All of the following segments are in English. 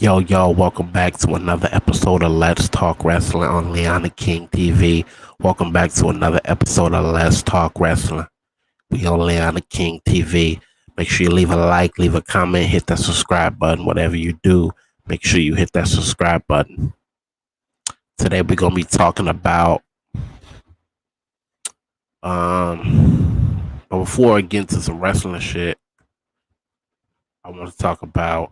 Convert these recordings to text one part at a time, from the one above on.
Yo, welcome back to another episode of Let's Talk Wrestling on Leona King TV. Welcome back to another episode of Let's Talk Wrestling. We on Leona King TV. Make sure you leave a like, leave a comment, hit that subscribe button. Whatever you do, make sure you hit that subscribe button. Today we're gonna be talking about but before I get into some wrestling shit, I want to talk about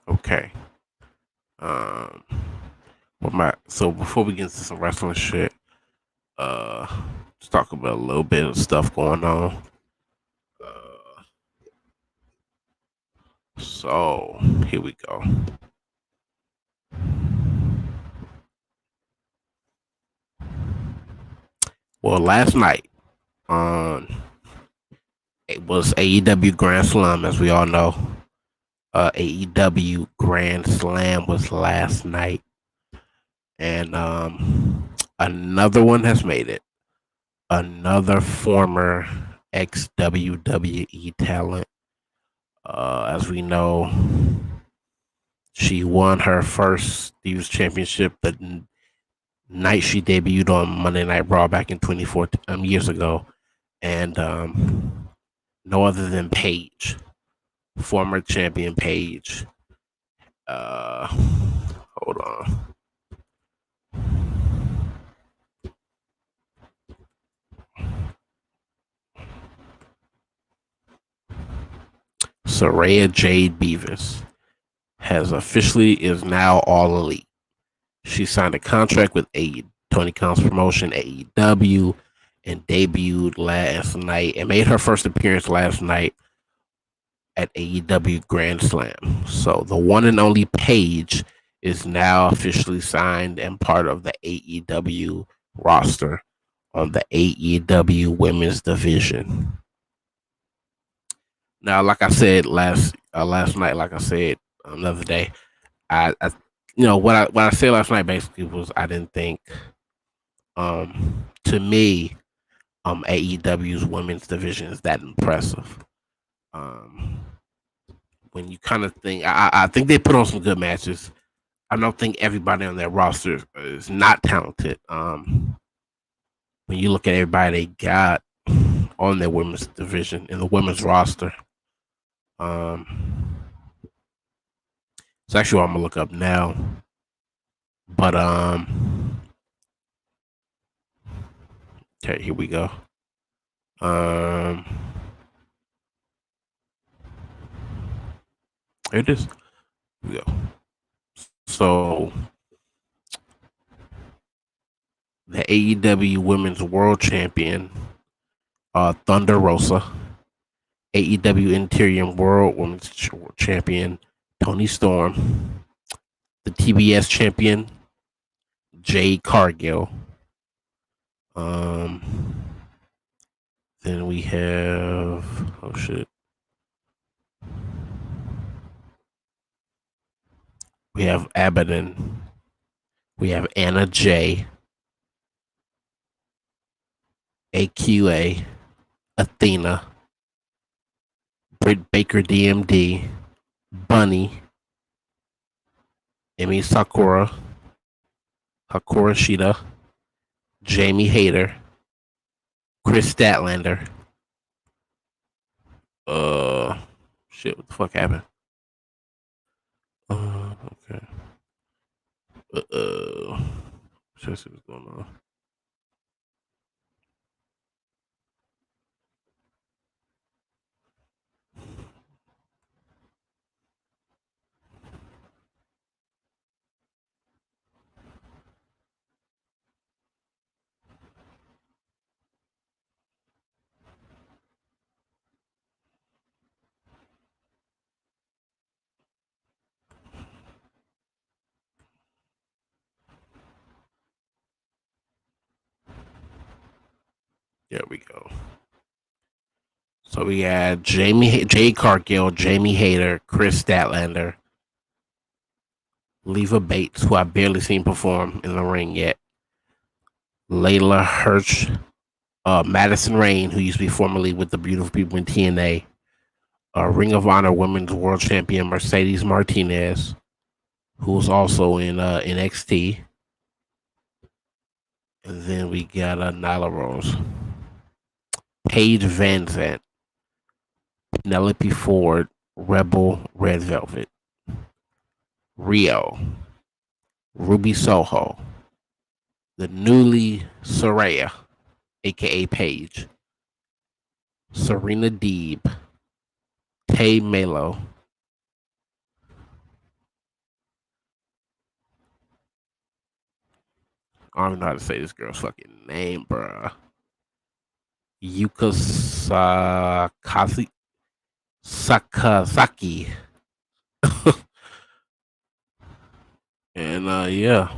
okay. Um so before we get into some wrestling shit, uh let's talk about a little bit of stuff going on. Uh, so here we go. Well, last night on it was AEW Grand Slam, as we all know. AEW Grand Slam was last night, and another one has made it. Another former ex WWE talent. As we know, she won her first Divas Championship the night she debuted on Monday Night Raw back in 2014, years ago, and no other than Paige, former champion Paige. Hold on. Saraya Jade Beavis is now all elite. She signed a contract with Tony Khan's promotion AEW and debuted last night and made her first appearance last night at AEW Grand Slam. So the one and only Paige is now officially signed and part of the AEW roster on the AEW Women's Division. Now, like I said last night, like I said the other day, I what I said last night basically was I didn't think to me AEW's women's division is that impressive. Um, when you kind of think, I think they put on some good matches. I don't think everybody on their roster is not talented. When you look at everybody they got on their women's division in the women's roster, it's actually what I'm gonna look up now. But okay, here we go. Um, here it is. Here we go. So the AEW Women's World Champion, Thunder Rosa, AEW Interior World Women's Champion, Tony Storm, the TBS Champion, Jade Cargill. Um, then we have oh shit, we have Abaddon, we have Anna J, AQA, Athena, Britt Baker DMD, Bunny, Emi Sakura, Hakura Shida, Jamie Hayter, Chris Statlander. Uh, shit, what the fuck happened? Okay. Let's see what's going on. There we go. So we had Jay Cargill, Jamie Hayter, Chris Statlander, Leva Bates, who I barely seen perform in the ring yet, Layla Hirsch, Madison Rain, who used to be formerly with the Beautiful People in TNA, Ring of Honor Women's World Champion Mercedes Martinez, who was also in NXT. And then we got Nyla Rose, Paige Van Zandt, Penelope Ford, Rebel Red Velvet, Rio, Ruby Soho, the newly Soraya, aka Paige, Serena Deeb, Tay Melo, I don't know how to say this girl's fucking name, bruh. Yuka Sakazaki. And yeah.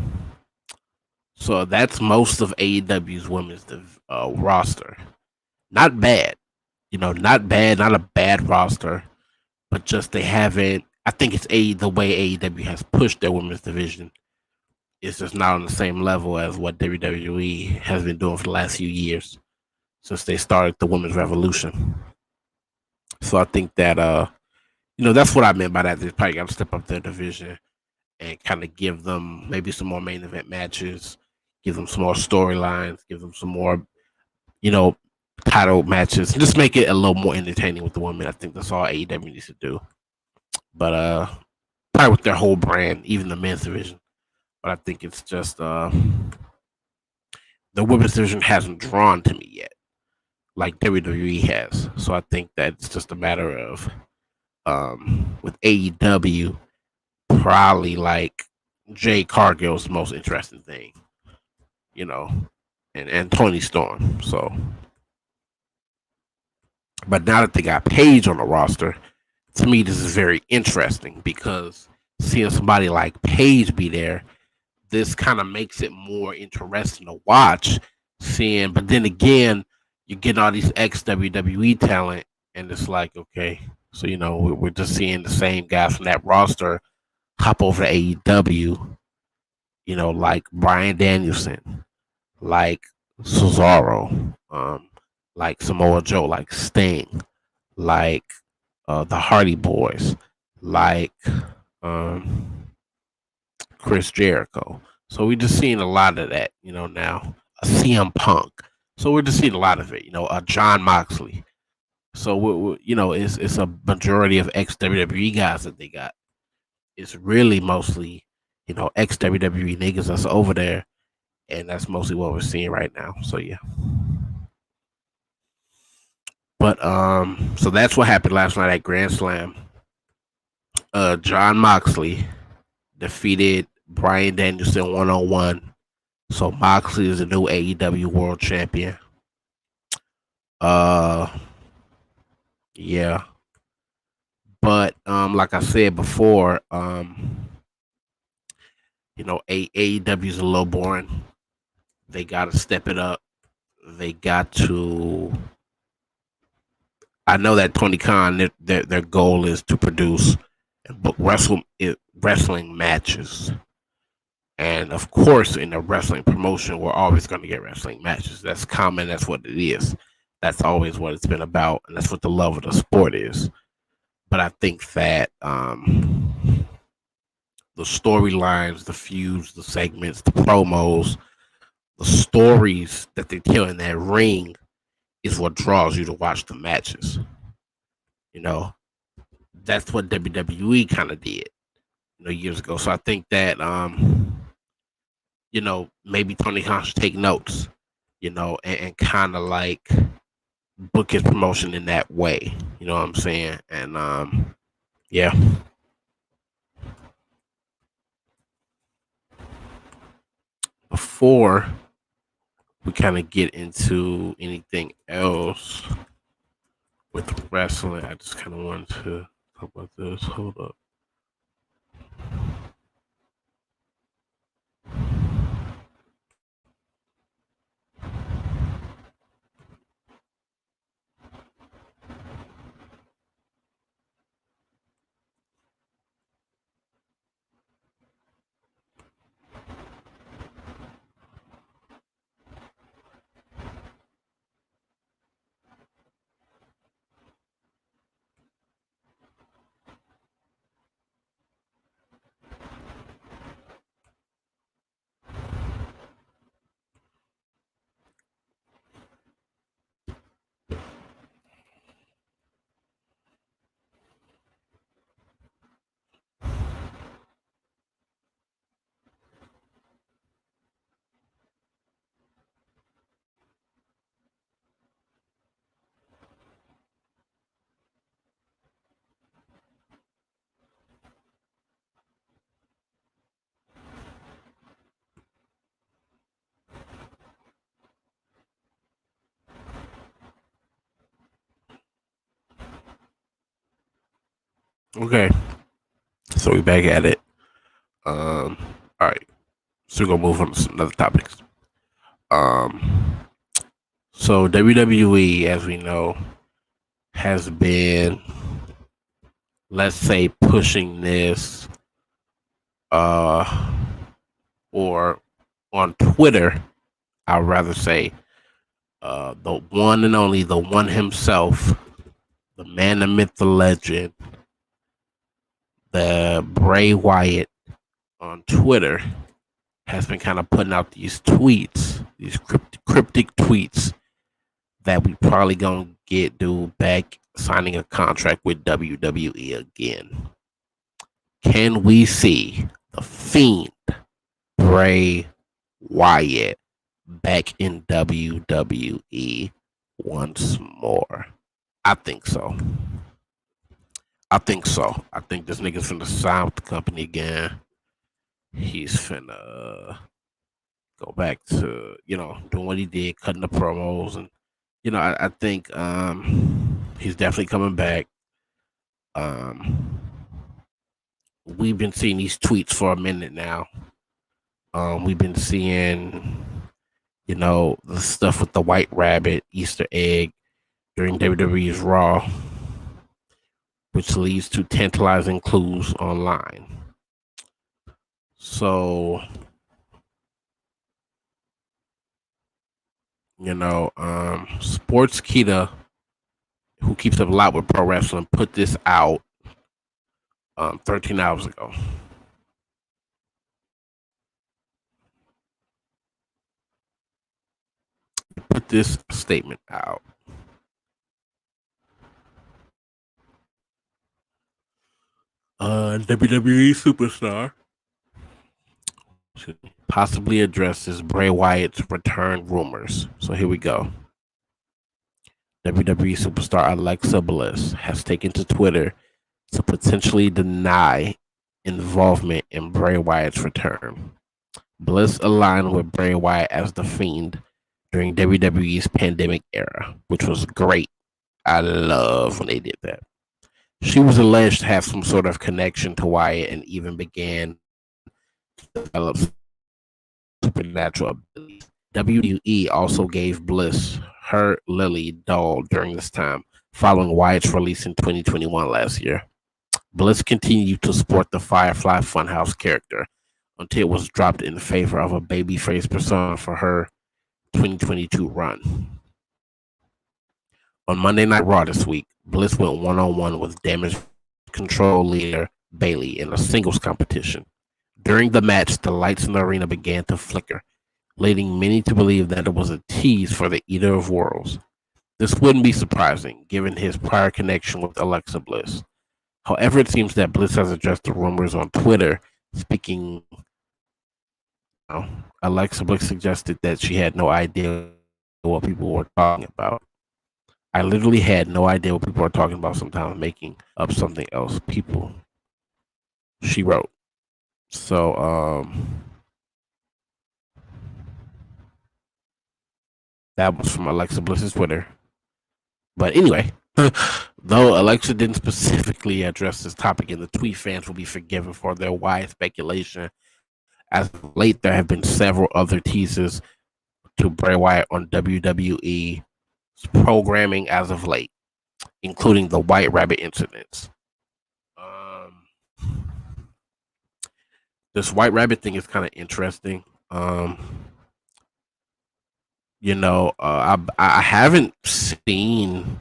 So that's most of AEW's women's roster. Not bad. Not bad, not a bad roster, but just they haven't. I think it's the way AEW has pushed their women's division. It's just not on the same level as what WWE has been doing for the last few years since they started the women's revolution. So I think that that's what I meant by that. They probably got to step up their division and kind of give them maybe some more main event matches, give them some more storylines, give them some more, you know, title matches, just make it a little more entertaining with the women. I think that's all AEW needs to do. But probably with their whole brand, even the men's division. But I think it's just the women's division hasn't drawn to me yet, like WWE has. So I think that it's just a matter of with AEW, probably like Jay Cargill's the most interesting thing, you know, and Tony Storm. So, but now that they got Paige on the roster, to me this is very interesting because seeing somebody like Paige be there, this kind of makes it more interesting to watch. Seeing, but then again, you're getting all these ex WWE talent, and it's like, okay, so we're just seeing the same guys from that roster hop over to AEW. Like Bryan Danielson, like Cesaro, like Samoa Joe, like Sting, like the Hardy Boys, like um, Chris Jericho. So we're just seeing a lot of that, now. A CM Punk. So we're just seeing a lot of it, John Moxley. So it's a majority of ex WWE guys that they got. It's really mostly, ex WWE niggas that's over there, and that's mostly what we're seeing right now. So yeah. But so that's what happened last night at Grand Slam. John Moxley defeated Bryan Danielson 1-on-1. So Moxley is the new AEW World Champion. Uh, yeah. But like I said before, AEW is a little boring. They got to step it up. They got to. I know that Tony Khan, their goal is to produce and book wrestling matches. And of course, in a wrestling promotion, we're always going to get wrestling matches. That's common. That's what it is. That's always what it's been about, and that's what the love of the sport is. But I think that the storylines, the feuds, the segments, the promos, the stories that they tell in that ring is what draws you to watch the matches. You know, that's what WWE kind of did, years ago. So I think that maybe Tony Khan should take notes, and kind of like book his promotion in that way. You know what I'm saying? And yeah. Before we kind of get into anything else with wrestling, I just kind of wanted to talk about this. Hold up. Okay, so we back at it. Um, all right, so we're gonna move on to some other topics. Um, so WWE, as we know, has been, let's say, pushing this, uh, or on Twitter, I'd rather say, the one and only, the one himself, the man, the myth, the legend, the Bray Wyatt on Twitter has been kind of putting out these tweets, these cryptic tweets that we probably gonna get dude back signing a contract with WWE again. Can we see the Fiend Bray Wyatt back in WWE once more? I think so. I think so. I think this nigga's finna sign with the company again. He's finna go back to, doing what he did, cutting the promos, and I think he's definitely coming back. Um, we've been seeing these tweets for a minute now. We've been seeing, the stuff with the White Rabbit Easter egg during WWE's Raw, which leads to tantalizing clues online. So, Sports Kita, who keeps up a lot with pro wrestling, put this out 13 hours ago. Put this statement out. WWE superstar possibly addresses Bray Wyatt's return rumors. So here we go. WWE superstar Alexa Bliss has taken to Twitter to potentially deny involvement in Bray Wyatt's return. Bliss aligned with Bray Wyatt as the Fiend during WWE's pandemic era, which was great. I love when they did that. She was alleged to have some sort of connection to Wyatt and even began to develop supernatural abilities. WWE also gave Bliss her Lily doll during this time, following Wyatt's release in 2021 last year. Bliss continued to sport the Firefly Funhouse character until it was dropped in favor of a babyface persona for her 2022 run. On Monday Night Raw this week, Bliss went one-on-one with Damage Control leader Bayley in a singles competition. During the match, the lights in the arena began to flicker, leading many to believe that it was a tease for the Eater of Worlds. This wouldn't be surprising, given his prior connection with Alexa Bliss. However, it seems that Bliss has addressed the rumors on Twitter, speaking. Alexa Bliss suggested that she had no idea what people were talking about. I literally had no idea what people were talking about, sometimes making up something else. People, she wrote. So, that was from Alexa Bliss's Twitter. But anyway, though Alexa didn't specifically address this topic in the tweet, fans will be forgiven for their wide speculation. As of late, there have been several other teases to Bray Wyatt on WWE programming as of late, including the White Rabbit incidents. Um, this White Rabbit thing is kind of interesting. I haven't seen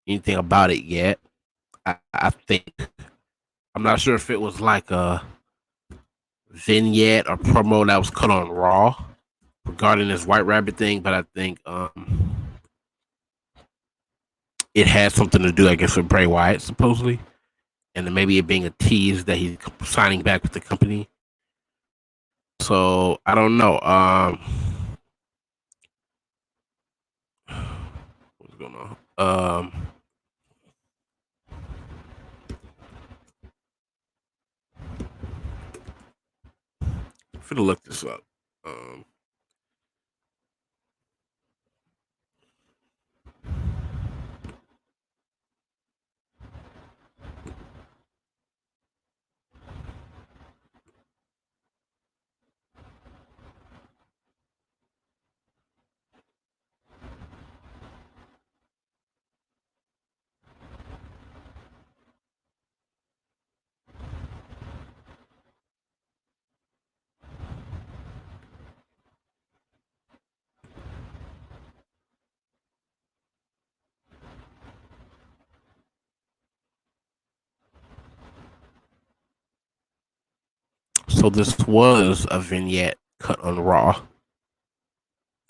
anything about it yet. I think I'm not sure if it was like a vignette or promo that was cut on Raw regarding this White Rabbit thing, but I think it had something to do, I guess, with Bray Wyatt supposedly, and then maybe it being a tease that he's signing back with the company. So I don't know. What's going on? I'm gonna look this up. Um, So this was a vignette cut on Raw.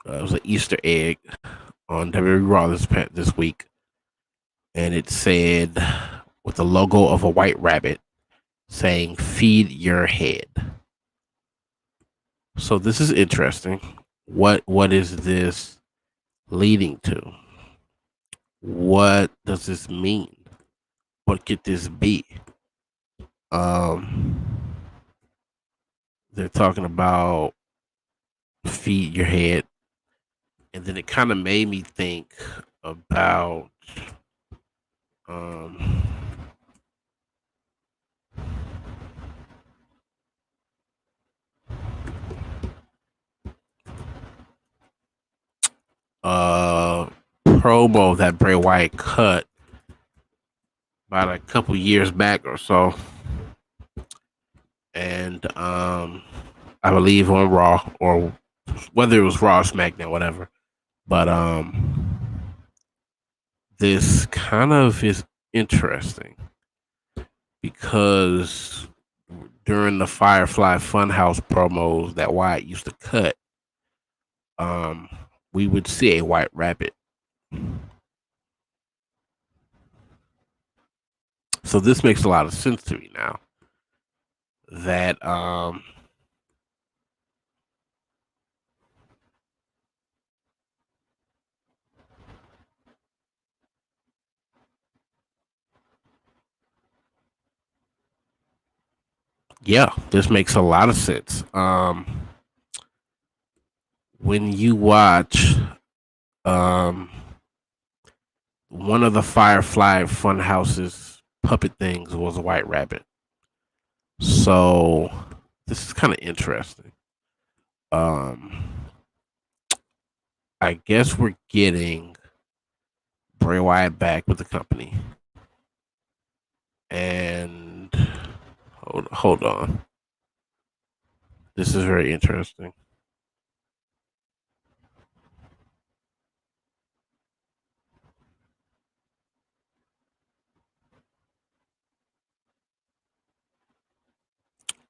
It was an Easter egg on WWE Raw this week, and it said with the logo of a white rabbit saying "Feed your head." So this is interesting. What is this leading to? What does this mean? What could this be? Um, they're talking about feed your head, and then it kind of made me think about um, uh promo that Bray Wyatt cut about a couple years back or so, and I believe on Raw, or whether it was Raw or SmackDown, whatever. But this kind of is interesting because during the Firefly Funhouse promos that Wyatt used to cut, um, we would see a white rabbit. So this makes a lot of sense to me now. That yeah, this makes a lot of sense. When you watch um one of the Firefly Funhouse's puppet things was a white rabbit. So this is kind of interesting. Um, I guess we're getting Bray Wyatt back with the company, and hold on, this is very interesting.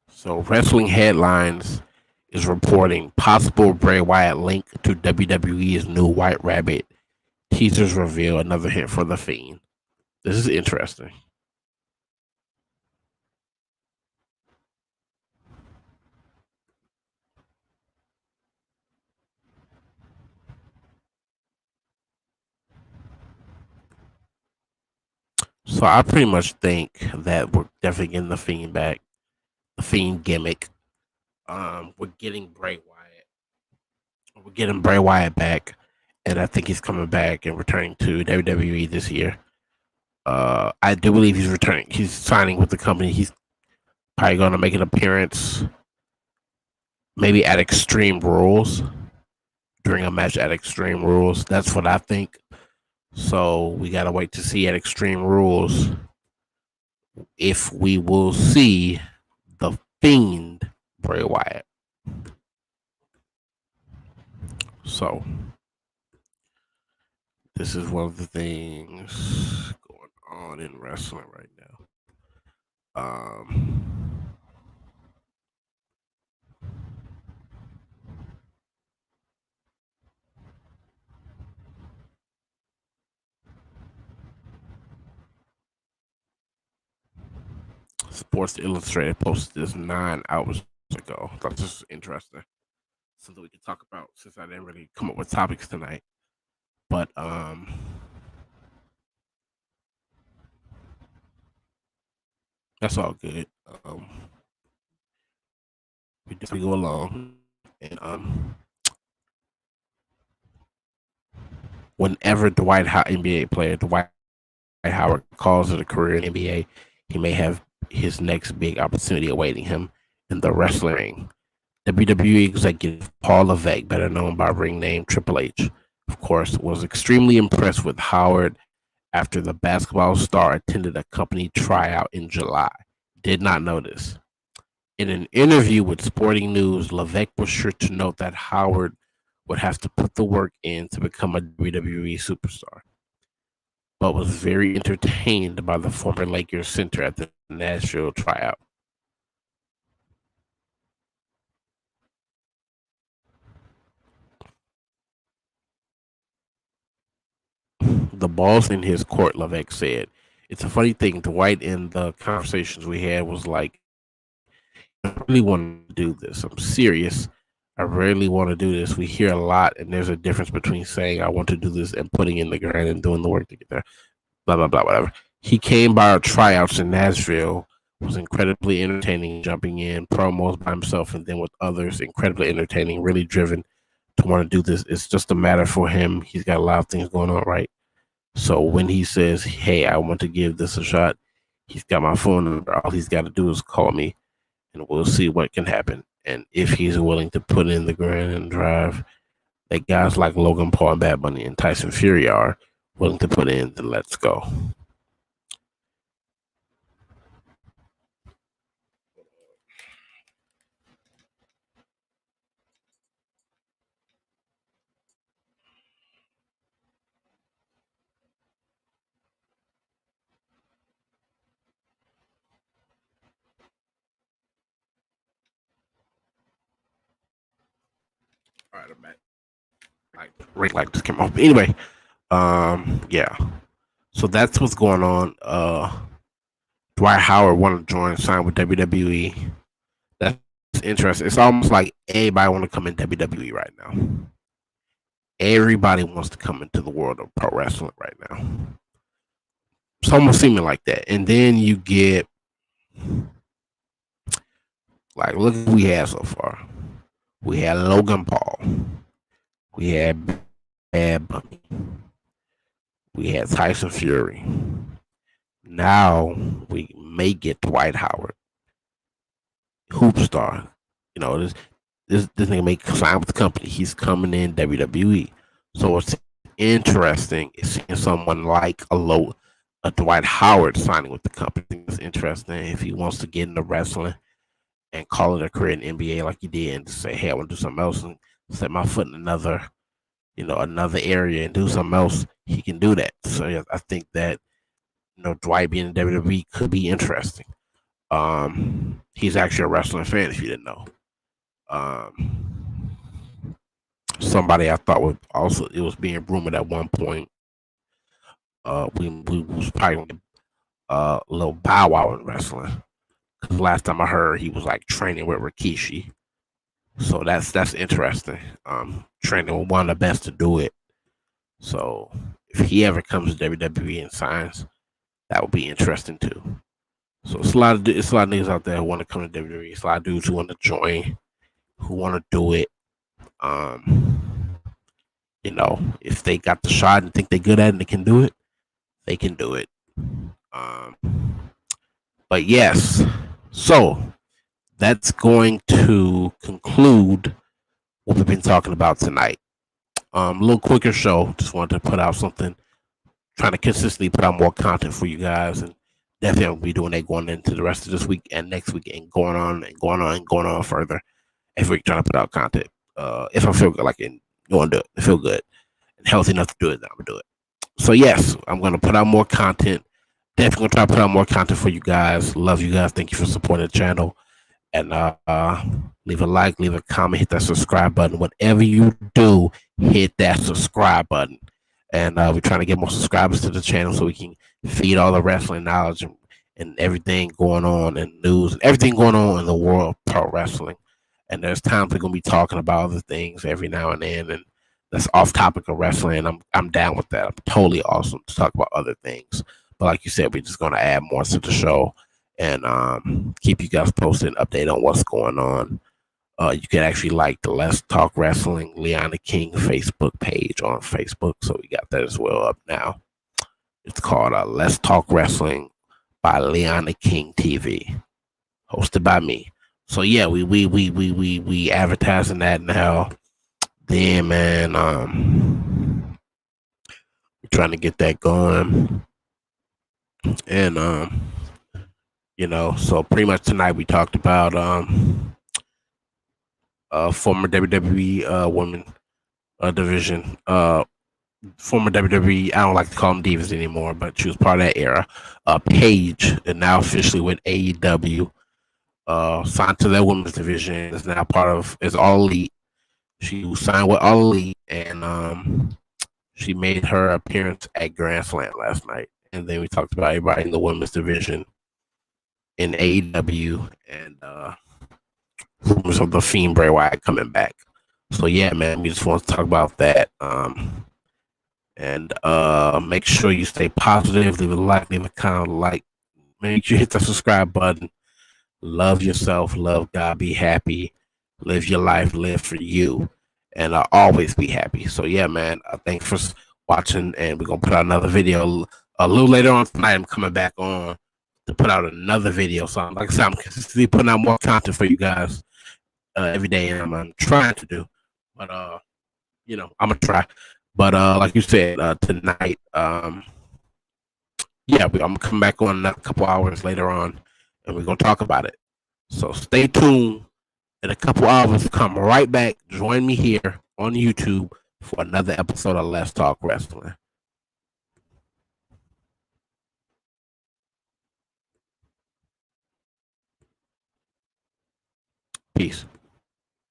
So Wrestling Headlines is reporting possible Bray Wyatt link to WWE's new White Rabbit. Teasers reveal another hint for the Fiend. This is interesting. So I pretty much think that we're definitely getting the Fiend back, the Fiend gimmick. We're getting Bray Wyatt. We're getting Bray Wyatt back, and I think he's coming back and returning to WWE this year. I do believe he's returning. He's signing with the company. He's probably going to make an appearance, maybe at Extreme Rules, during a match at Extreme Rules. That's what I think. So we gotta wait to see at Extreme Rules if we will see the Fiend Bray Wyatt. So this is one of the things going on in wrestling right now. Um, Sports Illustrated posted this 9 hours ago. I thought this was interesting. Something we could talk about since I didn't really come up with topics tonight. But that's all good. We definitely go along. And whenever NBA player Dwight Howard calls it a career in the NBA, he may have his next big opportunity awaiting him in the wrestling ring. WWE executive Paul Levesque, better known by ring name Triple H, of course, was extremely impressed with Howard after the basketball star attended a company tryout in July. Did not know this. In an interview with Sporting News, Levesque was sure to note that Howard would have to put the work in to become a WWE superstar, but was very entertained by the former Lakers center at the Nashville tryout. the ball's in his court, Levesque said. It's a funny thing. Dwight in the conversations we had was like, I really want to do this. I'm serious. I really want to do this. We hear a lot, and there's a difference between saying I want to do this and putting in the grind and doing the work to get there. Blah blah blah, whatever. He came by our tryouts in Nashville, was incredibly entertaining, jumping in promos by himself and then with others, incredibly entertaining, really driven to want to do this. It's just a matter for him. He's got a lot of things going on, right? So when he says, "Hey, I want to give this a shot," he's got my phone number. All he's got to do is call me, and we'll see what can happen. And if he's willing to put in the grind and drive, that guys like Logan Paul and Bad Bunny and Tyson Fury are willing to put in, then let's go. All right, I'm back. Like just came off. But anyway, yeah. So that's what's going on. Dwight Howard wanted to join, sign with WWE. That's interesting. It's almost like everybody want to come in WWE right now. Everybody wants to come into the world of pro wrestling right now. It's almost seeming like that. And then you get like, look what we had so far. We had Logan Paul. We had Bad Bunny. We had Tyson Fury. Now we may get Dwight Howard, hoop star. You know, this nigga may sign with the company. He's coming in WWE. So what's interesting is seeing someone like a Dwight Howard signing with the company. It's interesting if he wants to get into wrestling and call it a career in NBA like he did, and just say, "Hey, I want to do something else and set my foot in another area and do something else." He can do that. So yeah, I think that Dwight being in WWE could be interesting. He's actually a wrestling fan, if you didn't know. Somebody I thought was also, it was being rumored at one point. We was probably a little Bow Wow in wrestling. Because last time I heard, he was like training with Rikishi. So that's interesting. Training with one of the best to do it. So if he ever comes to WWE and signs, that would be interesting too. So it's a lot of niggas out there who want to come to WWE. It's a lot of dudes who want to join, who want to do it. If they got the shot and think they're good at it and they can do it, they can do it. But yes, so that's going to conclude what we've been talking about tonight. A little quicker show. Just wanted to put out something, trying to consistently put out more content for you guys, and definitely I'll be doing that going into the rest of this week and next week, and going on further. Every week trying to put out content. If I feel good, like it, going to do it. I feel good and healthy enough to do it, then I'm gonna do it. So yes, I'm gonna put out more content. Definitely gonna try to put out more content for you guys. Love you guys. Thank you for supporting the channel. And leave a like, leave a comment, hit that subscribe button. Whatever you do, hit that subscribe button. And we're trying to get more subscribers to the channel so we can feed all the wrestling knowledge and everything going on, and news and everything going on in the world of pro wrestling. And there's times we're gonna be talking about other things every now and then, and that's off topic of wrestling. I'm down with that. I'm totally awesome to talk about other things. But like you said, we're just gonna add more to the show and keep you guys posted and update on what's going on. You can actually like the Let's Talk Wrestling Liana King Facebook page on Facebook. So we got that as well up now. It's called Let's Talk Wrestling by Liana King TV, hosted by me. So yeah, we advertising that now. Then man, we're trying to get that going. And so pretty much tonight we talked about former WWE women division. Former WWE, I don't like to call them divas anymore, but she was part of that era. Paige, and now officially with AEW. Signed to their women's division, is now part of All Elite. She signed with All Elite, and She made her appearance at Grand Slam last night. And then we talked about everybody in the women's division in AEW and rumors of the Fiend Bray Wyatt coming back. So yeah, man, we just want to talk about that. And make sure you stay positive, leave a like, leave a comment, like, make sure you hit the subscribe button. Love yourself, love God, be happy, live your life, live for you, and always be happy. So yeah, man, thanks for watching, and we're gonna put out another video a little later on tonight. I'm coming back on to put out another video. So like I said, I'm consistently putting out more content for you guys every day, and I'm trying to do, but I'm gonna try. But like you said, tonight, yeah, I'm gonna come back on a couple hours later on, and we're gonna talk about it. So stay tuned. In a couple hours, come right back. Join me here on YouTube for another episode of Let's Talk Wrestling. Peace.